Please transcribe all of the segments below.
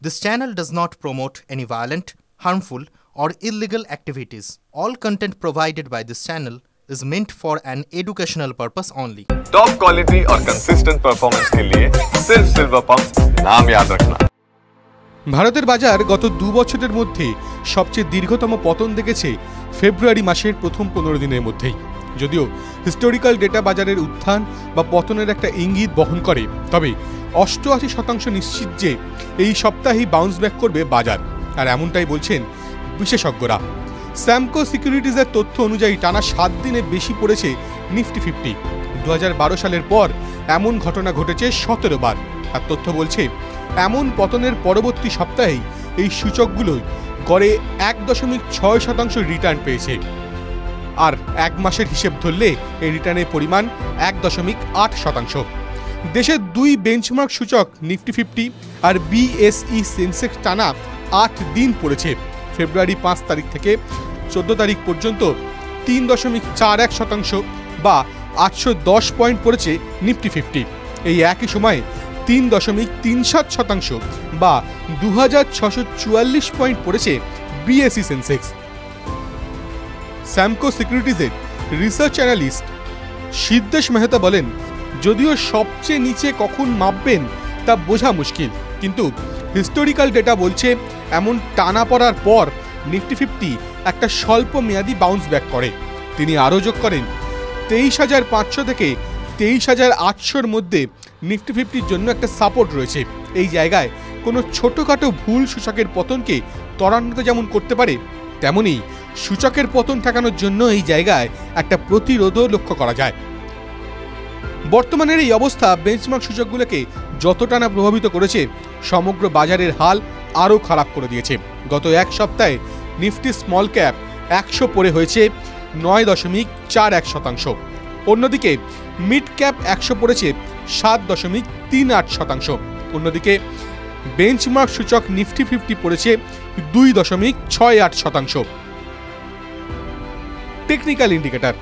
This channel does not promote any violent, harmful, or illegal activities. All content provided by this channel is meant for an educational purpose only. Top quality और consistent performance के लिए सिर्फ silver pumps नाम याद रखना। ভারতের বাজার গত 2 বছরের মধ্যে সবচেয়ে দীর্ঘতম পতন দেখেছে ফেব্রুয়ারি মাসের প্রথম 15 দিনের মধ্যেই। যদিও হিস্টোরিক্যাল ডেটা বাজারের উত্থান বা পতনের একটা ইঙ্গিত বহন করে, তবে 88% নিশ্চিত যে এই সপ্তাহেই বাউন্স ব্যাক করবে বাজার, আর এমনটাই বলছেন বিশেষজ্ঞরা। স্যামকো সিকিউরিটিজের তথ্য অনুযায়ী টানা 7 দিনে বেশি পড়েছে নিফটি 50। 2012 সালের পর এমন ঘটনা ঘটেছে 17 বার। আর তথ্য বলছে এমন পতনের পরবর্তী সপ্তাহেই এই সূচকগুলোই গড়ে 1.6% রিটার্ন পেয়েছে। আর এক মাসের হিসেব ধরলে এই রিটার্নের পরিমাণ 1.8%। দেশের 2 বেঞ্চমার্ক সূচক নিফটি 50 আর বিএসই সেন্সেক্স টানা 8 দিন পড়েছে। ফেব্রুয়ারি 5 তারিখ থেকে 14 তারিখ পর্যন্ত 3.41% বা 810 পয়েন্ট পড়েছে নিফটি 50। এই একই সময়ে 3.37% বা 2644 পয়েন্ট পড়েছে বিএসই সেন্সেক্স। স্যামকো সিকিউরিটিজের রিসার্চ অ্যানালিস্ট সিদ্ধেশ মেহতা বলেন, যদিও সবচেয়ে নিচে কখন মাপবেন তা বোঝা মুশকিল, কিন্তু হিস্টোরিক্যাল ডেটা বলছে এমন টানা পড়ার পর নিফটি 50 একটা স্বল্প মেয়াদী বাউন্স ব্যাক করে। তিনি আরও যোগ করেন, 23,500 থেকে 23,800-র মধ্যে নিফটি 50-র জন্য একটা সাপোর্ট রয়েছে। এই জায়গায় কোনো ছোটোখাটো ভুল সূচকের পতনকে ত্বরান্বিত যেমন করতে পারে, তেমনি সূচকের পতন ঠেকানোর জন্য এই জায়গায় একটা প্রতিরোধও লক্ষ্য করা যায়। বর্তমানের এই অবস্থা বেঞ্চমার্ক সূচকগুলোকে যতটা না প্রভাবিত করেছে, সমগ্র বাজারের হাল আরও খারাপ করে দিয়েছে। গত এক সপ্তাহে নিফটি স্মল ক্যাপ 100 পড়ে হয়েছে 9.41%। অন্যদিকে মিড ক্যাপ 100 পড়েছে 7.38%। অন্যদিকে বেঞ্চমার্ক সূচক নিফটি 50 পড়েছে 2.68%। টেকনিক্যাল ইন্ডিকেটর,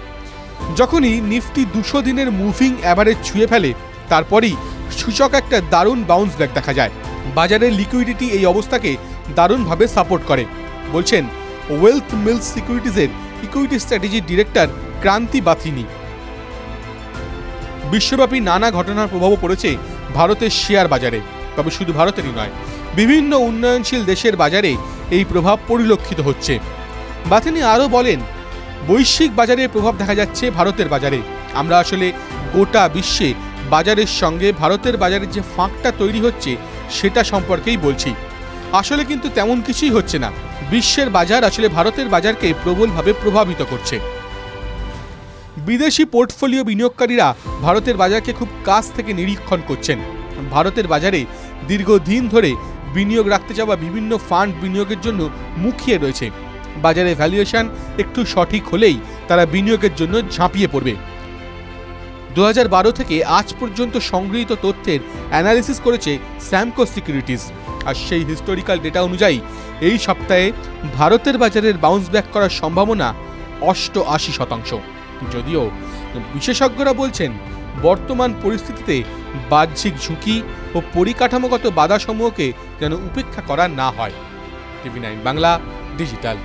যখনই নিফটি 200 দিনের মুভিং অ্যাভারেজ ছুঁয়ে ফেলে, তারপরই সূচক একটা দারুণ বাউন্স ব্যাক দেখা যায়। বাজারের লিকুইডিটি এই অবস্থাকে দারুণভাবে সাপোর্ট করে, বলছেন ওয়েলথ মিলস সিকিউরিটিজের equity strategy director Kranthi Bathini. বিশ্বব্যাপী নানা ঘটনার প্রভাবও পড়েছে ভারতের শেয়ার বাজারে, তবে শুধু ভারতেরই নয়, বিভিন্ন উন্নয়নশীল দেশের বাজারে এই প্রভাব পরিলক্ষিত হচ্ছে। বাথিনি আরও বলেন, বৈশ্বিক বাজারের প্রভাব দেখা যাচ্ছে ভারতের বাজারে। আমরা আসলে গোটা বিশ্বে বাজারের সঙ্গে ভারতের বাজারের যে ফাঁকটা তৈরি হচ্ছে সেটা সম্পর্কেই বলছি। আসলে কিন্তু তেমন কিছুই হচ্ছে না। বিশ্বের বাজার আসলে ভারতের বাজারকে প্রবলভাবে প্রভাবিত করছে। বিদেশি পোর্টফোলিও বিনিয়োগকারীরা ভারতের বাজারকে খুব কাছ থেকে নিরীক্ষণ করছেন। ভারতের বাজারে দীর্ঘদিন ধরে বিনিয়োগ রাখতে যাওয়া বিভিন্ন ফান্ড বিনিয়োগের জন্য মুখিয়ে রয়েছে। বাজারে ভ্যালুয়েশন একটু সঠিক হলেই তারা বিনিয়োগের জন্য ঝাঁপিয়ে পড়বে। 2012 থেকে আজ পর্যন্ত সংগৃহীত তথ্যের অ্যানালিসিস করেছে স্যামকো সিকিউরিটিজ, আর সেই হিস্টোরিক্যাল ডেটা অনুযায়ী এই সপ্তাহে ভারতের বাজারের বাউন্স ব্যাক করার সম্ভাবনা 88%। যদিও বিশেষজ্ঞরা বলছেন, বর্তমান পরিস্থিতিতে বাহ্যিক ঝুঁকি ও পরিকাঠামোগত বাধাসমূহকে যেন উপেক্ষা করা না হয়। TV9 Bangla digital.